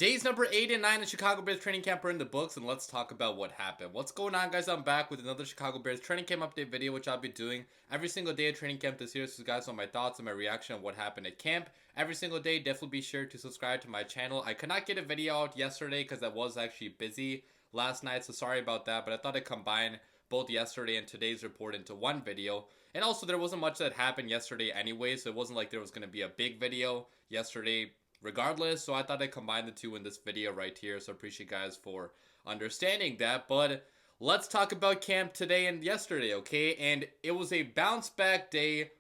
Days number 8 and 9 of Chicago Bears training camp are in the books, and let's talk about what happened. What's going on, guys? I'm back with another Chicago Bears training camp update video, which I'll be doing every single day of training camp this year. So, guys, on my thoughts and my reaction on what happened at camp every single day. Definitely be sure to subscribe to my channel. I could not get a video out yesterday because I was actually busy last night, so sorry about that. But I thought I'd combine both yesterday and today's report into one video. And also, there wasn't much that happened yesterday anyway, so it wasn't like there was going to be a big video yesterday regardless, so I thought I'd combine the two in this video right here, so I appreciate you guys for understanding that. But let's talk about camp today and yesterday, okay? And it was a bounce back days,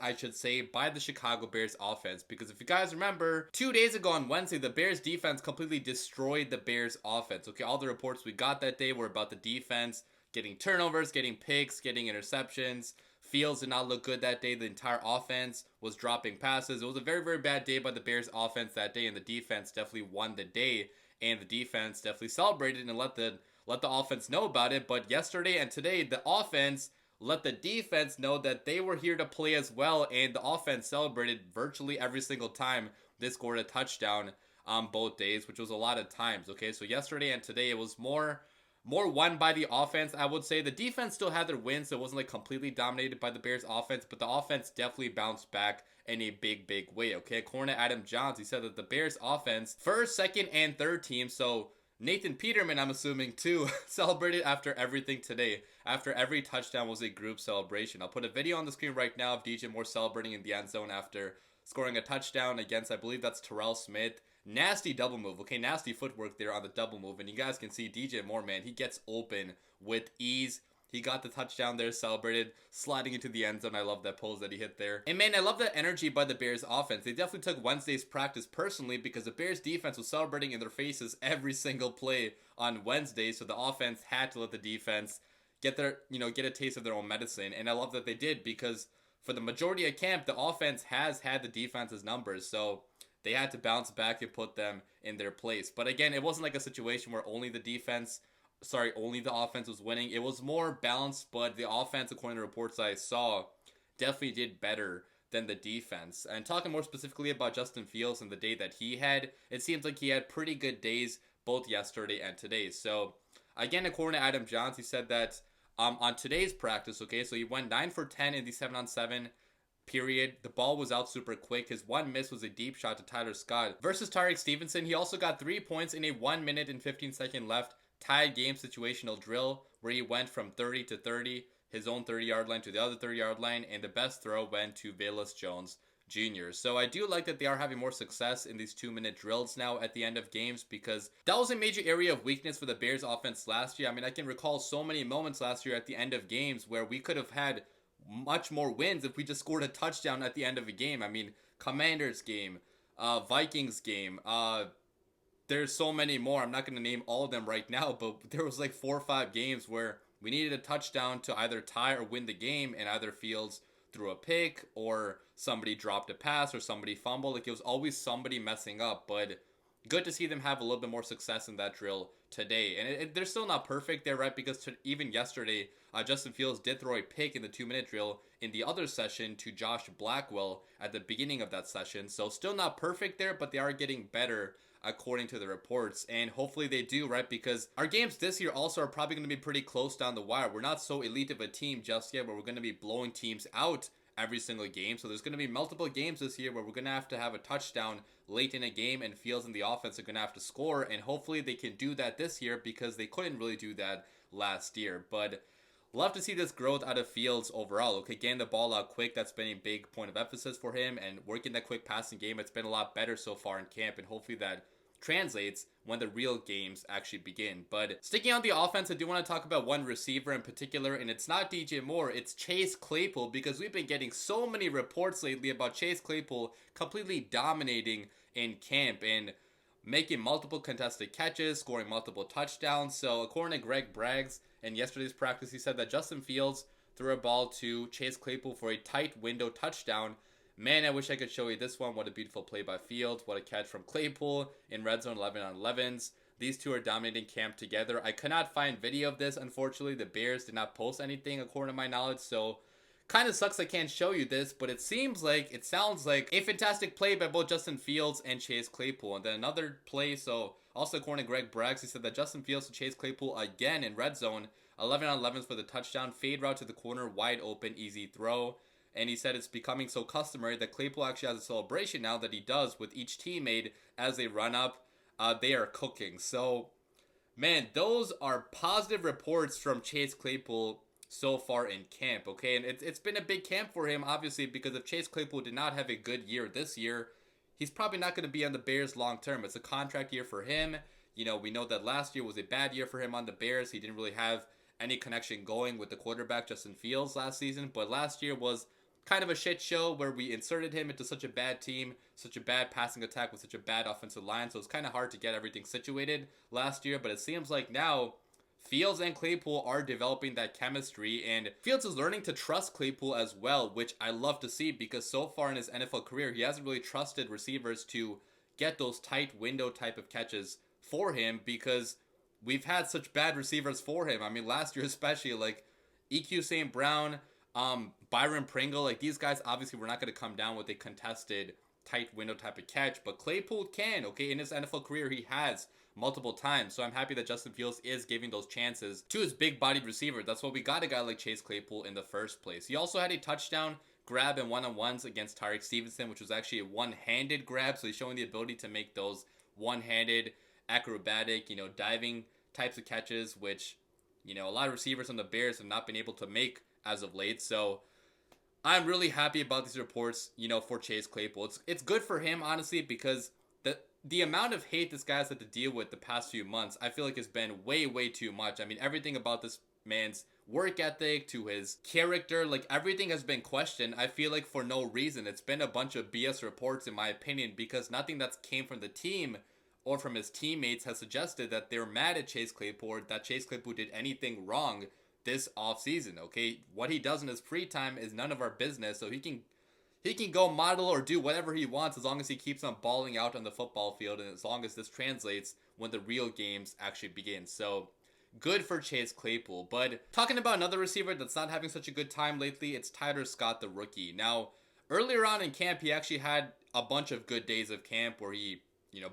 I should say, by the Chicago Bears offense, because if you guys remember, 2 days ago on Wednesday, the Bears defense completely destroyed the Bears offense, okay? All the reports we got that day were about the defense getting turnovers, getting picks, getting interceptions. Fields did not look good that day. The entire offense was dropping passes. It was a very, very bad day by the Bears offense that day, and the defense definitely won the day, and the defense definitely celebrated and let the offense know about it. But yesterday and today, the offense let the defense know that they were here to play as well, and the offense celebrated virtually every single time they scored a touchdown on both days, which was a lot of times, okay? So yesterday and today, it was more won by the offense, I would say. The defense still had their wins, so it wasn't like completely dominated by the Bears offense, but the offense definitely bounced back in a big, big way, okay? According to Adam Johns, he said that the Bears offense, first, second, and third team, so Nathan Peterman, I'm assuming, too, celebrated after everything today. After every touchdown was a group celebration. I'll put a video on the screen right now of DJ Moore celebrating in the end zone after scoring a touchdown against, I believe that's Terrell Smith. Nasty double move, okay? Nasty footwork there on the double move. And you guys can see DJ Moore, man, he gets open with ease. He got the touchdown there, celebrated, sliding into the end zone. I love that pose that he hit there. And man, I love that energy by the Bears offense. They definitely took Wednesday's practice personally because the Bears defense was celebrating in their faces every single play on Wednesday. So the offense had to let the defense get a taste of their own medicine. And I love that they did, because for the majority of camp, the offense has had the defense's numbers. So they had to bounce back and put them in their place. But again, it wasn't like a situation where only the offense was winning. It was more balanced, but the offense, according to reports I saw, definitely did better than the defense. And talking more specifically about Justin Fields and the day that he had, it seems like he had pretty good days both yesterday and today. So again, according to Adam Johns, he said that on today's practice, okay, so he went 9 for 10 in the 7-on-7 period. The ball was out super quick. His one miss was a deep shot to Tyler Scott. Versus Tyreek Stevenson, he also got 3 points in a 1 minute and 15 second left tied game situational drill where he went from 30 to 30, his own 30-yard line to the other 30-yard line, and the best throw went to Velus Jones Jr. So I do like that they are having more success in these 2-minute drills now at the end of games, because that was a major area of weakness for the Bears offense last year. I mean, I can recall so many moments last year at the end of games where we could have had much more wins if we just scored a touchdown at the end of a game. I mean, Commanders game, Vikings game, there's so many more. I'm not going to name all of them right now, but there was like 4 or 5 games where we needed a touchdown to either tie or win the game, and either Fields threw a pick or somebody dropped a pass or somebody fumbled. Like, it was always somebody messing up, but good to see them have a little bit more success in that drill today. And they're still not perfect there, right? Because even yesterday, Justin Fields did throw a pick in the 2-minute drill in the other session to Josh Blackwell at the beginning of that session. So still not perfect there, but they are getting better according to the reports. And hopefully they do, right? Because our games this year also are probably going to be pretty close down the wire. We're not so elite of a team just yet where we're going to be blowing teams out every single game. So there's going to be multiple games this year where we're going to have a touchdown late in a game, and Fields and the offense are going to have to score. And hopefully they can do that this year, because they couldn't really do that last year. But love to see this growth out of Fields overall. Okay, getting the ball out quick, that's been a big point of emphasis for him. And working that quick passing game, it's been a lot better so far in camp. And hopefully that translates when the real games actually begin. But sticking on the offense, I do want to talk about one receiver in particular, and it's not DJ Moore, it's Chase Claypool, because we've been getting so many reports lately about Chase Claypool completely dominating in camp and making multiple contested catches, scoring multiple touchdowns. So according to Greg Braggs in yesterday's practice, he said that Justin Fields threw a ball to Chase Claypool for a tight window touchdown. Man, I wish I could show you this one. What a beautiful play by Fields. What a catch from Claypool in red zone 11-on-11s. These two are dominating camp together. I could not find video of this, unfortunately. The Bears did not post anything according to my knowledge, so Kind of sucks I can't show you this, but it sounds like a fantastic play by both Justin Fields and Chase Claypool. And then another play, so also according to Greg Braggs, he said that Justin Fields to Chase Claypool again in red zone, 11 on 11 for the touchdown, fade route to the corner, wide open, easy throw. And he said it's becoming so customary that Claypool actually has a celebration now that he does with each teammate as they run up. They are cooking. So, man, those are positive reports from Chase Claypool so far in camp, okay? And it's been a big camp for him, obviously, because if Chase Claypool did not have a good year this year, he's probably not going to be on the Bears long term. It's a contract year for him. You know, we know that last year was a bad year for him on the Bears. He didn't really have any connection going with the quarterback, Justin Fields, last season. But last year was kind of a shit show where we inserted him into such a bad team, such a bad passing attack with such a bad offensive line. So it's kind of hard to get everything situated last year. But it seems like now Fields and Claypool are developing that chemistry, and Fields is learning to trust Claypool as well, which I love to see, because so far in his NFL career, he hasn't really trusted receivers to get those tight window type of catches for him, because we've had such bad receivers for him. I mean, last year especially, like EQ St. Brown, Byron Pringle, like these guys obviously were not going to come down with a contested tight window type of catch, but Claypool can, okay? In his NFL career, he has multiple times. So I'm happy that Justin Fields is giving those chances to his big-bodied receiver. That's why we got a guy like Chase Claypool in the first place. He also had a touchdown grab in one-on-ones against Tyreek Stevenson, which was actually a one-handed grab. So he's showing the ability to make those one-handed, acrobatic, diving types of catches, which, a lot of receivers on the Bears have not been able to make as of late. So I'm really happy about these reports, for Chase Claypool. It's good for him, honestly, because the amount of hate this guy's had to deal with the past few months, I feel like has been way, way too much. I mean, everything about this man's work ethic to his character, like everything has been questioned, I feel like for no reason. It's been a bunch of BS reports in my opinion, because nothing that's came from the team or from his teammates has suggested that they're mad at Chase Claypool or that Chase Claypool did anything wrong this offseason, okay? What he does in his free time is none of our business, so he can go model or do whatever he wants as long as he keeps on balling out on the football field, and as long as this translates when the real games actually begin. So good for Chase Claypool. But talking about another receiver that's not having such a good time lately, it's Tyler Scott, the rookie. Now, earlier on in camp, he actually had a bunch of good days of camp where he,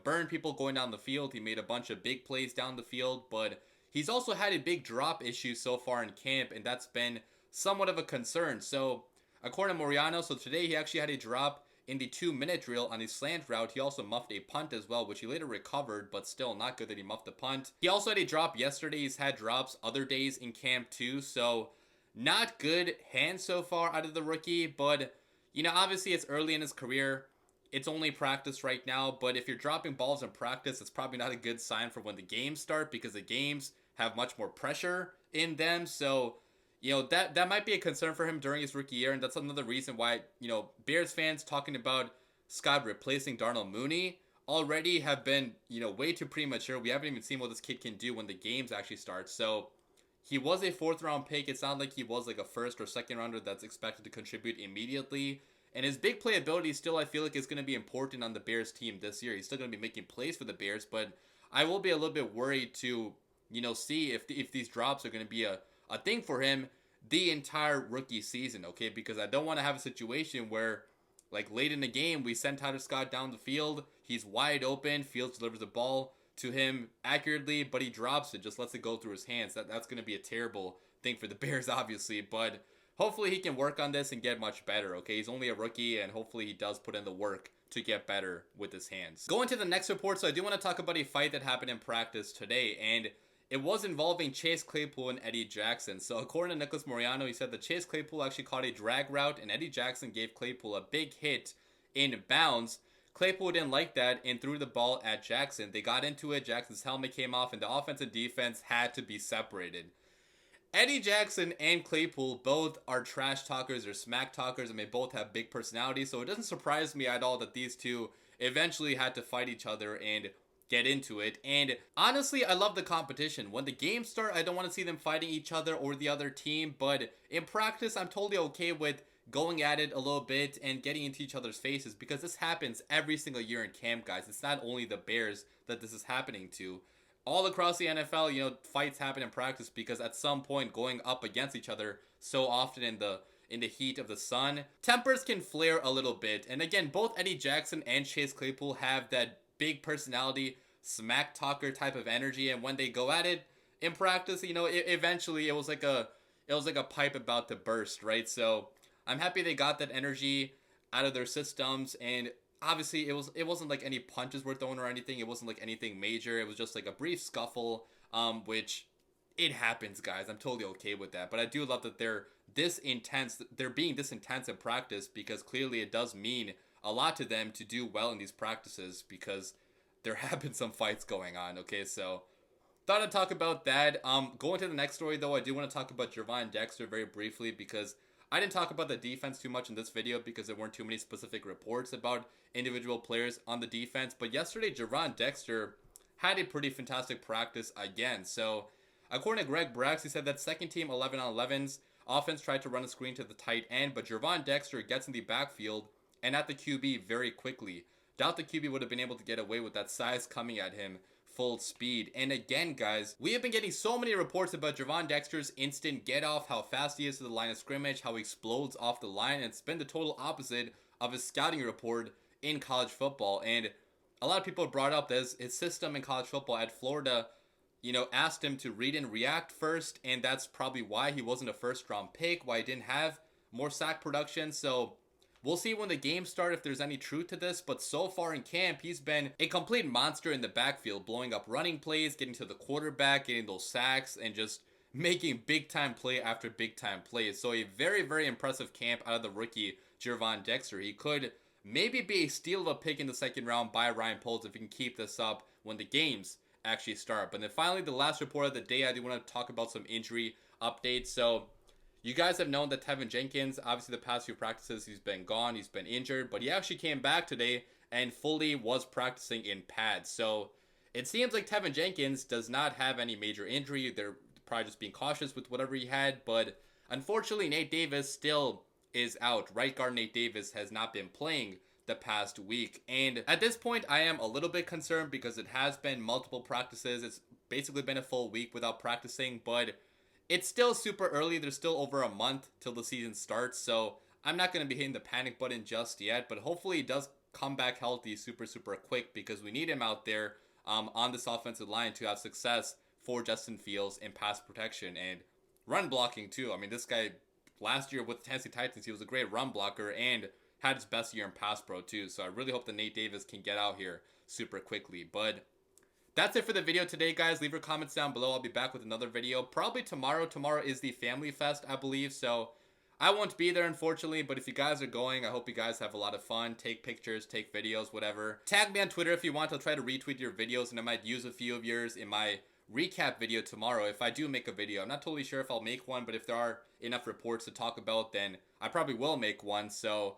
burned people going down the field. He made a bunch of big plays down the field, but he's also had a big drop issue so far in camp, and that's been somewhat of a concern. So according to Moriano, so today he actually had a drop in the 2-minute drill on his slant route. He also muffed a punt as well, which he later recovered, but still not good that he muffed the punt. He also had a drop yesterday. He's had drops other days in camp too, so not good hands so far out of the rookie, but, obviously it's early in his career. It's only practice right now, but if you're dropping balls in practice, it's probably not a good sign for when the games start, because the games have much more pressure in them, so that might be a concern for him during his rookie year, and that's another reason why, Bears fans talking about Scott replacing Darnell Mooney already have been, way too premature. We haven't even seen what this kid can do when the games actually start. So he was a 4th-round pick. It's not like he was like a 1st or 2nd rounder that's expected to contribute immediately. And his big playability still, I feel like, is going to be important on the Bears team this year. He's still going to be making plays for the Bears, but I will be a little bit worried to, see if these drops are going to be a thing for him the entire rookie season, okay? Because I don't want to have a situation where, like, late in the game, we send Tyler Scott down the field, he's wide open, Fields delivers the ball to him accurately, but he drops it, just lets it go through his hands. That's going to be a terrible thing for the Bears, obviously, but hopefully he can work on this and get much better, okay? He's only a rookie, and hopefully he does put in the work to get better with his hands. Going to the next report, so I do want to talk about a fight that happened in practice today, and it was involving Chase Claypool and Eddie Jackson. So according to Nicholas Moriano, he said that Chase Claypool actually caught a drag route, and Eddie Jackson gave Claypool a big hit in bounds. Claypool didn't like that and threw the ball at Jackson. They got into it, Jackson's helmet came off, and the offense and defense had to be separated. Eddie Jackson and Claypool both are trash talkers or smack talkers, and they both have big personalities, so it doesn't surprise me at all that these two eventually had to fight each other and get into it. And honestly, I love the competition. When the games start, I don't want to see them fighting each other or the other team, but in practice, I'm totally okay with going at it a little bit and getting into each other's faces, because this happens every single year in camp, guys. It's not only the Bears that this is happening to. All across the NFL, fights happen in practice because at some point going up against each other so often in in the heat of the sun. Tempers can flare a little bit. And again, both Eddie Jackson and Chase Claypool have that big personality, smack talker type of energy. And when they go at it in practice, you know, eventually it was like a pipe about to burst, right? So I'm happy they got that energy out of their systems. And obviously it wasn't like any punches were thrown or anything. It wasn't like anything major. It was just like a brief scuffle, which it happens, guys. I'm totally okay with that. But I do love that they're this intense. They're being this intense in practice, because clearly it does mean a lot to them to do well in these practices, because there have been some fights going on. Okay, so thought I'd talk about that. Going to the next story, though, I do want to talk about Gervon Dexter very briefly, because I didn't talk about the defense too much in this video because there weren't too many specific reports about individual players on the defense. But yesterday, Gervon Dexter had a pretty fantastic practice again. So according to Greg Brax, he said that second team 11-on-11's offense tried to run a screen to the tight end, but Gervon Dexter gets in the backfield and at the QB very quickly. Doubt the QB would have been able to get away with that size coming at him full speed. And again, guys, we have been getting so many reports about Gervon Dexter's instant get off, how fast he is to the line of scrimmage, how he explodes off the line, and it's been the total opposite of his scouting report in college football. And a lot of people brought up that his system in college football at Florida, you know, asked him to read and react first, and that's probably why he wasn't a first round pick, why he didn't have more sack production. So we'll see when the games start if there's any truth to this, but so far in camp, he's been a complete monster in the backfield, blowing up running plays, getting to the quarterback, getting those sacks, and just making big-time play after big-time plays. So a very, very impressive camp out of the rookie Gervon Dexter. He could maybe be a steal of a pick in the second round by Ryan Poles if he can keep this up when the games actually start. But then finally, the last report of the day, I do want to talk about some injury updates. So you guys have known that Tevin Jenkins, obviously the past few practices, he's been gone, he's been injured, but he actually came back today and fully was practicing in pads. So it seems like Tevin Jenkins does not have any major injury. They're probably just being cautious with whatever he had, but unfortunately Nate Davis still is out. Right guard Nate Davis has not been playing the past week. And at this point, I am a little bit concerned because it has been multiple practices. It's basically been a full week without practicing, but it's still super early. There's still over a month till the season starts, so I'm not going to be hitting the panic button just yet, but hopefully he does come back healthy super quick, because we need him out there on this offensive line to have success for Justin Fields in pass protection and run blocking too. I mean, this guy last year with the Tennessee Titans, he was a great run blocker and had his best year in pass pro too, so I really hope that Nate Davis can get out here super quickly. But that's it for the video today, guys. Leave your comments down below. I'll be back with another video probably tomorrow. Tomorrow is the Family Fest, I believe, so I won't be there, unfortunately, but if you guys are going, I hope you guys have a lot of fun. Take pictures, take videos, whatever. Tag me on Twitter if you want. I'll try to retweet your videos, and I might use a few of yours in my recap video tomorrow if I do make a video. I'm not totally sure if I'll make one, but if there are enough reports to talk about, then I probably will make one. So,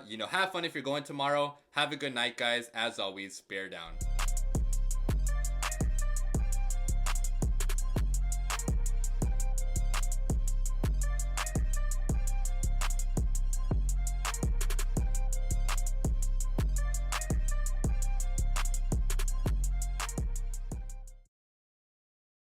you know, have fun if you're going tomorrow. Have a good night, guys. As always, bear down.